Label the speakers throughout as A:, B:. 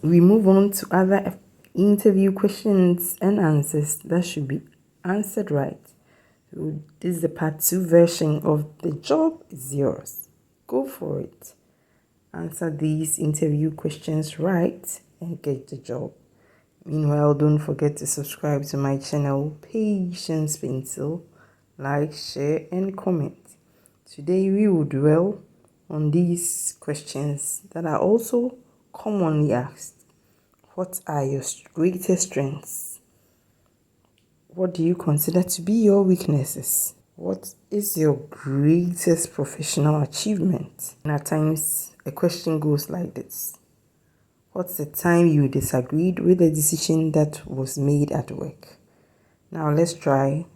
A: we move on to other interview questions and answers that should be answered right. So this is the part 2 version of The Job Is Yours. Go for it. Answer these interview questions right and get the job. Meanwhile, don't forget to subscribe to my channel, Paintsil. Like, share, and comment. Today we will dwell on these questions that are also commonly asked. What are your greatest strengths? What do you consider to be your weaknesses? What is your greatest professional achievement? And at times, a question goes like this. What's the time you disagreed with a decision that was made at work? Now let's try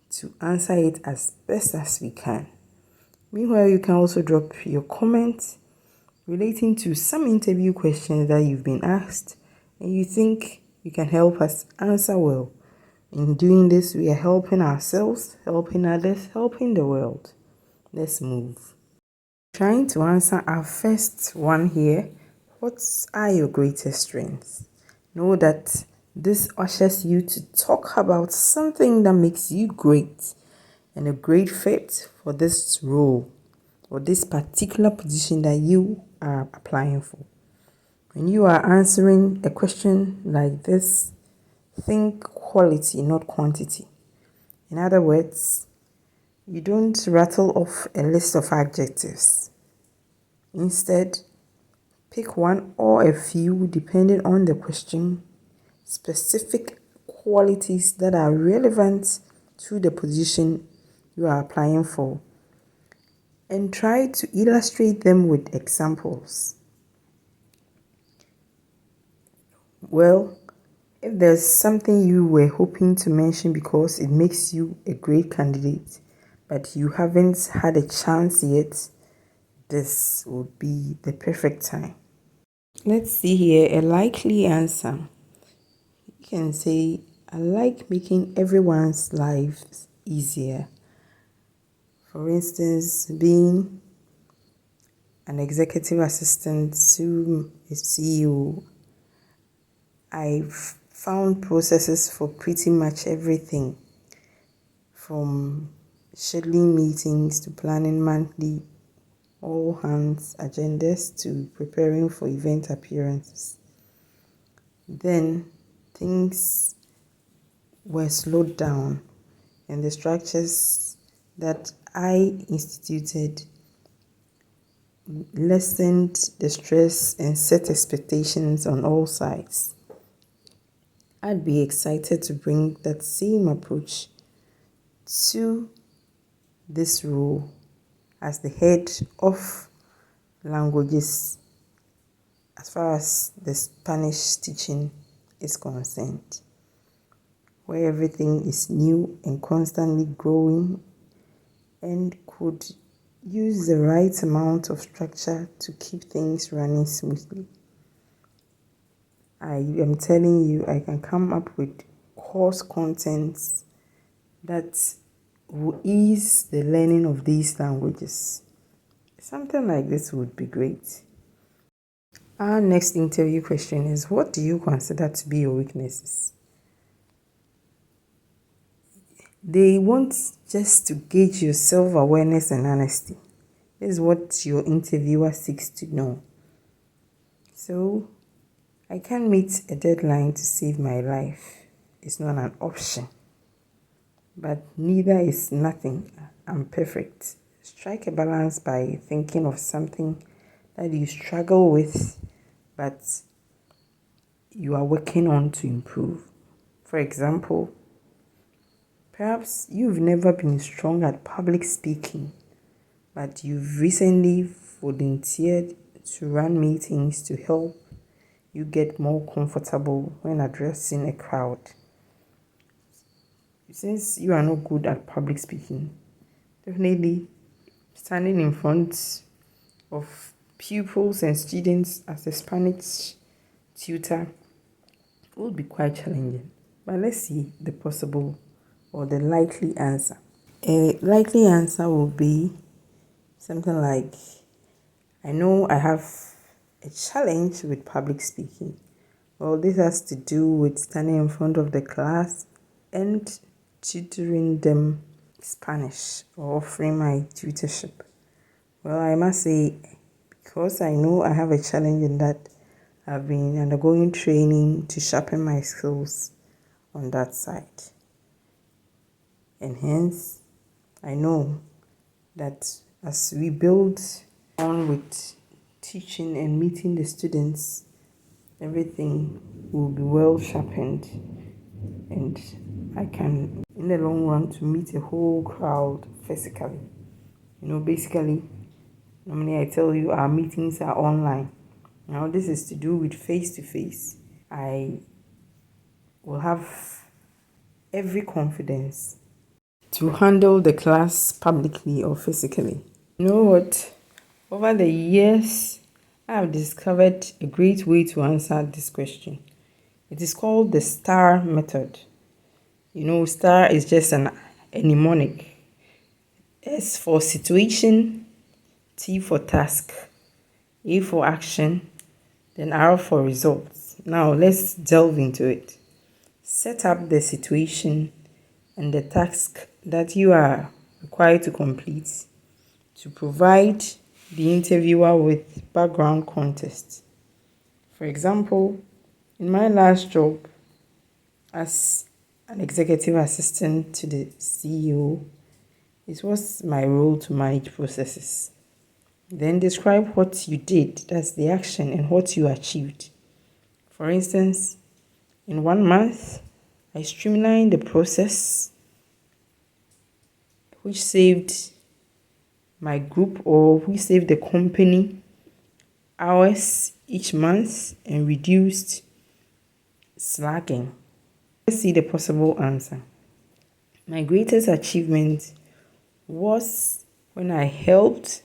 A: to answer it as best as we can. Meanwhile, you can also drop your comments relating to some interview questions that you've been asked and you think you can help us answer well. In doing this, we are helping ourselves, helping others, helping the world. Let's move. Trying to answer our first one here. What are your greatest strengths? Know that this ushers you to talk about something that makes you great and a great fit for this role or this particular position that you are applying for. When you are answering a question like this, think quality, not quantity. In other words, you don't rattle off a list of adjectives. Instead, pick one or a few depending on the question, specific qualities that are relevant to the position you are applying for, and try to illustrate them with examples. Well, if there's something you were hoping to mention because it makes you a great candidate, but you haven't had a chance yet, this would be the perfect time. Let's see here a likely answer. You can say, I like making everyone's lives easier. For instance, being an executive assistant to a CEO, I've found processes for pretty much everything, from scheduling meetings to planning monthly all hands agendas to preparing for event appearances. Then things were slowed down and the structures that I instituted lessened the stress and set expectations on all sides. I'd be excited to bring that same approach to this role as the head of languages as far as the Spanish teaching is concerned, where everything is new and constantly growing and could use the right amount of structure to keep things running smoothly. I am telling you, I can come up with course contents that will ease the learning of these languages. Something like this would be great. Our next interview question is, what do you consider to be your weaknesses? They want just to gauge your self-awareness and honesty. This is what your interviewer seeks to know. So, I can't meet a deadline to save my life. It's not an option. But neither is nothing. I'm perfect. Strike a balance by thinking of something that you struggle with, but you are working on to improve. For example, perhaps you've never been strong at public speaking, but you've recently volunteered to run meetings to help you get more comfortable when addressing a crowd. Since you are not good at public speaking, definitely standing in front of pupils and students as a Spanish tutor would be quite challenging. But let's see the possible or the likely answer. A likely answer will be something like, I know I have a challenge with public speaking. Well, this has to do with standing in front of the class and tutoring them Spanish or offering my tutorship. Well, I must say, because I know I have a challenge in that, I've been undergoing training to sharpen my skills on that side. And hence, I know that as we build on with teaching and meeting the students, everything will be well sharpened, and I can, in the long run, to meet a whole crowd physically. Basically, normally I tell you our meetings are online. Now this is to do with face-to-face. I will have every confidence to handle the class publicly or physically. You know what? Over the years, I have discovered a great way to answer this question. It is called the STAR method. STAR is just a mnemonic. S for situation, T for task, A for action, then R for results. Now let's delve into it. Set up the situation and the task that you are required to complete to provide the interviewer with background context. For example, in my last job as an executive assistant to the CEO, it was my role to manage processes. Then describe what you did, that's the action, and what you achieved. For instance, in 1 month, I streamlined the process, which saved my group or which saved the company hours each month and reduced slacking. Let's see the possible answer. My greatest achievement was when I helped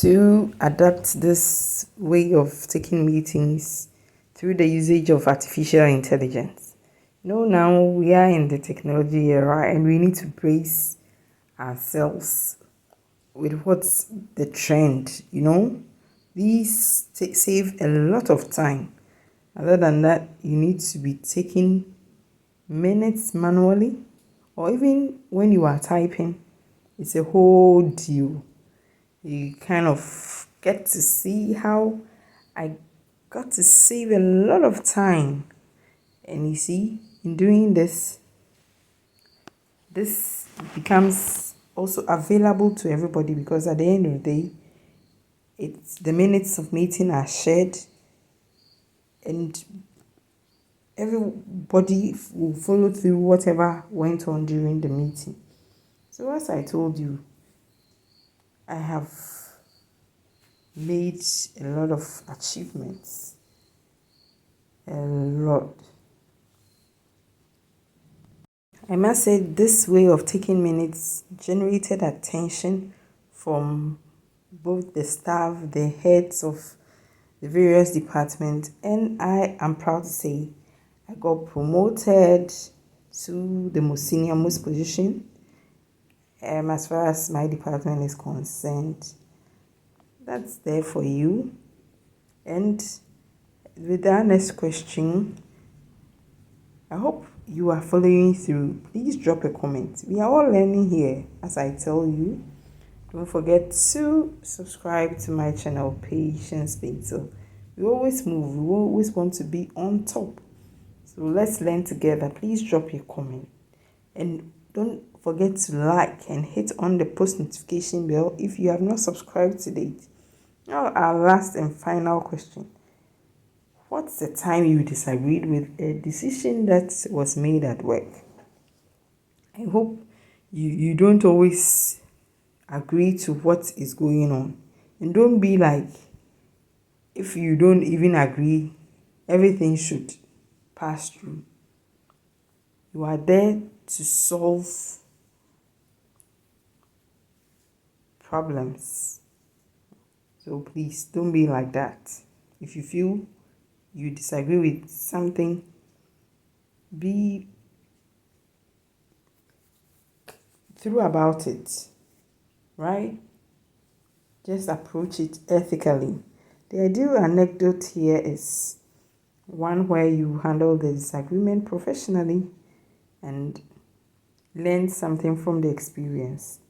A: to adapt this way of taking meetings through the usage of artificial intelligence. Now we are in the technology era and we need to brace ourselves with what's the trend. These save a lot of time. Other than that, you need to be taking minutes manually, or even when you are typing, it's a whole deal. You kind of get to see how I got to save a lot of time. And you see, in doing this becomes also available to everybody, because at the end of the day, it's the minutes of meeting are shared and everybody will follow through whatever went on during the meeting. So as I told you, I have made a lot of achievements. A lot. I must say this way of taking minutes generated attention from both the staff, the heads of the various departments, and I am proud to say I got promoted to the most senior most position as far as my department is concerned. That's there for you. And with our next question, I hope you are following through. Please drop a comment. We are all learning here, as I tell you. Don't forget to subscribe to my channel, Paintsiwaa. We always move. We always want to be on top. So let's learn together. Please drop your comment. And don't forget to like and hit on the post notification bell if you have not subscribed to date. Now, our last and final question. What's the time you disagreed with a decision that was made at work? I hope you don't always agree to what is going on. And don't be like, if you don't even agree, everything should pass through. You are there to solve problems. So please don't be like that. If you feel you disagree with something, be through about it, right? Just approach it ethically. The ideal anecdote here is one where you handle the disagreement professionally and learn something from the experience.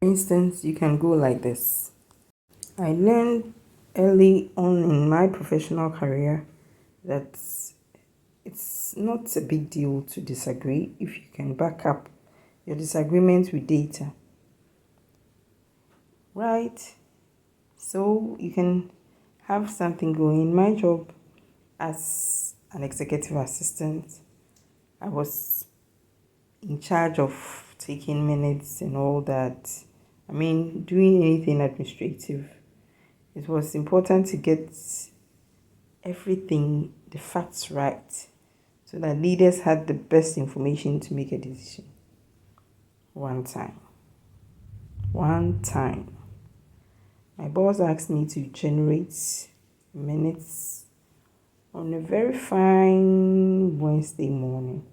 A: For instance, you can go like this. I learned early on in my professional career that it's not a big deal to disagree if you can back up your disagreement with data. Right? So you can have something going. In my job as an executive assistant, I was in charge of taking minutes and all that. I mean, doing anything administrative. It was important to get everything, the facts right, so that leaders had the best information to make a decision. One time, my boss asked me to generate minutes on a very fine Wednesday morning.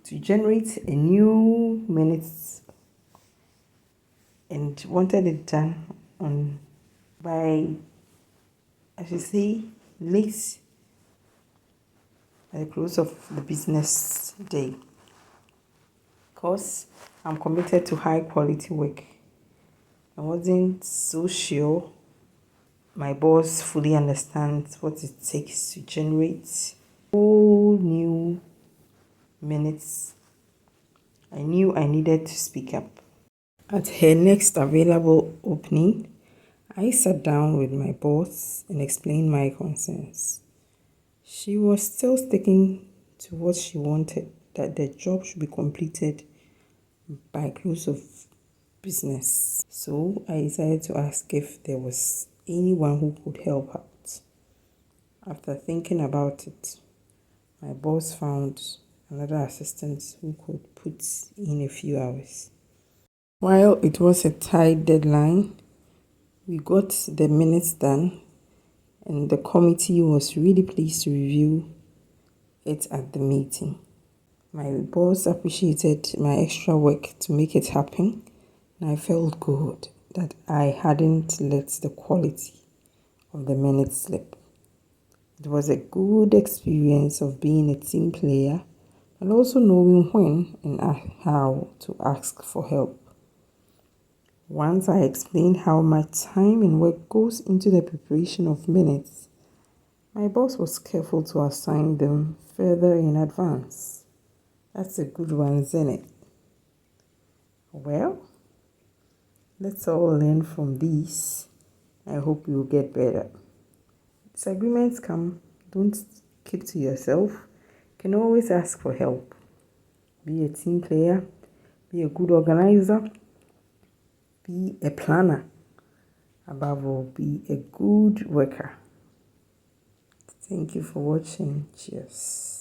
A: To generate a new minutes and wanted it done on by, I should say, late at the close of the business day. Because I'm committed to high quality work. I wasn't so sure my boss fully understands what it takes to generate whole new minutes. I knew I needed to speak up. At her next available opening, I sat down with my boss and explained my concerns. She was still sticking to what she wanted, that the job should be completed by close of business. So I decided to ask if there was anyone who could help out. After thinking about it, my boss found another assistant who could put in a few hours. While it was a tight deadline, we got the minutes done, and the committee was really pleased to review it at the meeting. My boss appreciated my extra work to make it happen, and I felt good that I hadn't let the quality of the minutes slip. It was a good experience of being a team player and also knowing when and how to ask for help. Once I explained how much time and work goes into the preparation of minutes, my boss was careful to assign them further in advance. That's a good one, isn't it? Well, let's all learn from these. I hope you'll get better. Disagreements come, don't keep to yourself. You can always ask for help. Be a team player, be a good organizer, be a planner. Above all, be a good worker. Thank you for watching. Cheers.